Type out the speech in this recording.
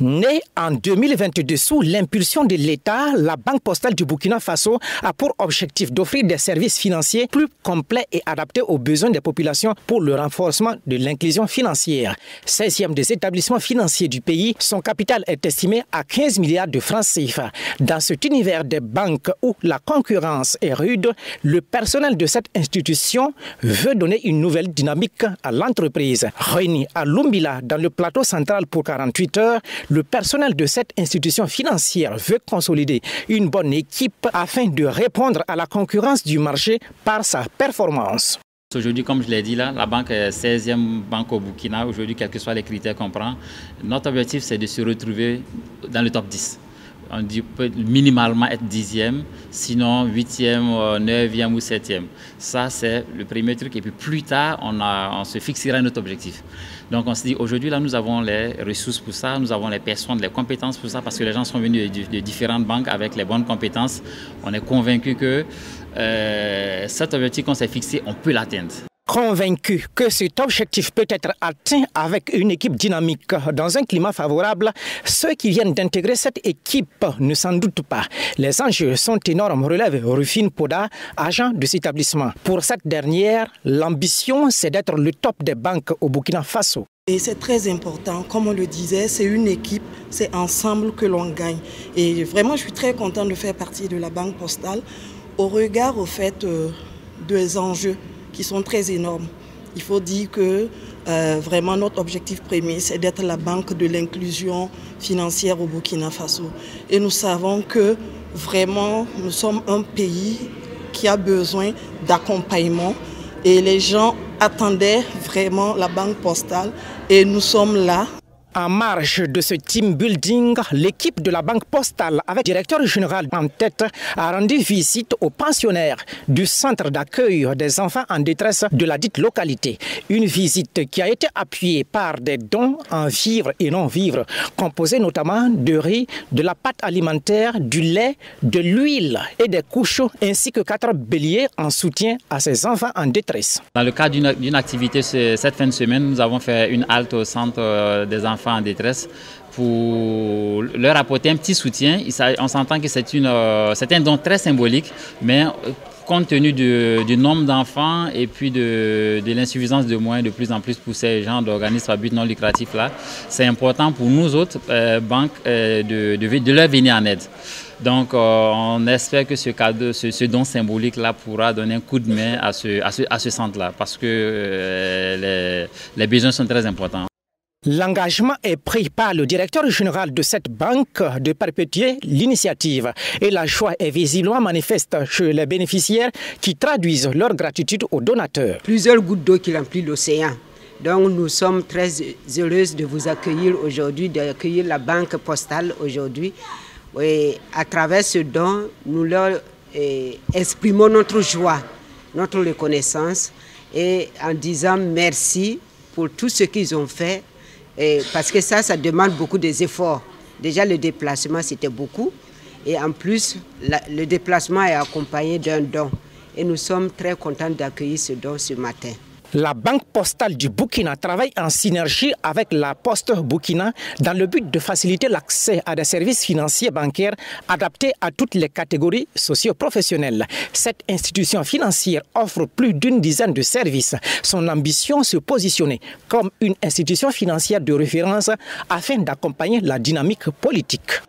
Née en 2022 sous l'impulsion de l'État, la Banque postale du Burkina Faso a pour objectif d'offrir des services financiers plus complets et adaptés aux besoins des populations pour le renforcement de l'inclusion financière. 16e des établissements financiers du pays, son capital est estimé à 15 milliards de francs CFA. Dans cet univers des banques où la concurrence est rude, le personnel de cette institution veut donner une nouvelle dynamique à l'entreprise. Réuni à Lumbila dans le plateau central pour 48 heures, le personnel de cette institution financière veut consolider une bonne équipe afin de répondre à la concurrence du marché par sa performance. Aujourd'hui, comme je l'ai dit là, la banque est 16e banque au Burkina. Aujourd'hui, quels que soient les critères qu'on prend, notre objectif c'est de se retrouver dans le top 10. On dit peut minimalement être 10e, sinon 8e, 9e ou 7e. Ça, c'est le premier truc. Et puis plus tard, on se fixera notre objectif. Donc on se dit, aujourd'hui, là, nous avons les ressources pour ça, nous avons les personnes, les compétences pour ça, parce que les gens sont venus de différentes banques avec les bonnes compétences. On est convaincu que cet objectif qu'on s'est fixé, on peut l'atteindre. Convaincu que cet objectif peut être atteint avec une équipe dynamique dans un climat favorable, ceux qui viennent d'intégrer cette équipe ne s'en doutent pas. Les enjeux sont énormes, relève Rufine Poda, agent de cet établissement. Pour cette dernière, l'ambition, c'est d'être le top des banques au Burkina Faso. Et c'est très important, comme on le disait, c'est une équipe, c'est ensemble que l'on gagne. Et vraiment, je suis très contente de faire partie de la Banque postale au regard au fait des enjeux qui sont très énormes. Il faut dire que vraiment notre objectif premier, c'est d'être la banque de l'inclusion financière au Burkina Faso. Et nous savons que vraiment nous sommes un pays qui a besoin d'accompagnement et les gens attendaient vraiment la banque postale et nous sommes là. En marge de ce team building, l'équipe de la Banque postale, avec le directeur général en tête, a rendu visite aux pensionnaires du centre d'accueil des enfants en détresse de la dite localité. Une visite qui a été appuyée par des dons en vivres et non-vivres, composés notamment de riz, de la pâte alimentaire, du lait, de l'huile et des couches, ainsi que 4 béliers en soutien à ces enfants en détresse. Dans le cadre d'une activité cette fin de semaine, nous avons fait une halte au centre des enfants en détresse pour leur apporter un petit soutien. On s'entend que c'est un don très symbolique, mais compte tenu du nombre d'enfants et puis de l'insuffisance de moyens de plus en plus pour ces gens d'organismes à but non lucratif là, c'est important pour nous autres banques de leur venir en aide. Donc on espère que ce don symbolique là pourra donner un coup de main à ce centre là, parce que les besoins sont très importants. L'engagement est pris par le directeur général de cette banque de perpétuer l'initiative et la joie est visiblement manifeste chez les bénéficiaires qui traduisent leur gratitude aux donateurs. Plusieurs gouttes d'eau qui remplissent l'océan. Donc nous sommes très heureuses de vous accueillir aujourd'hui, d'accueillir la Banque postale aujourd'hui. Et à travers ce don, nous leur exprimons notre joie, notre reconnaissance et en disant merci pour tout ce qu'ils ont fait. Parce que ça demande beaucoup d'efforts. Déjà, le déplacement, c'était beaucoup. Et en plus, le déplacement est accompagné d'un don. Et nous sommes très contents d'accueillir ce don ce matin. La Banque postale du Burkina travaille en synergie avec la Poste Burkina dans le but de faciliter l'accès à des services financiers bancaires adaptés à toutes les catégories socio-professionnelles. Cette institution financière offre plus d'une dizaine de services. Son ambition, se positionner comme une institution financière de référence afin d'accompagner la dynamique politique.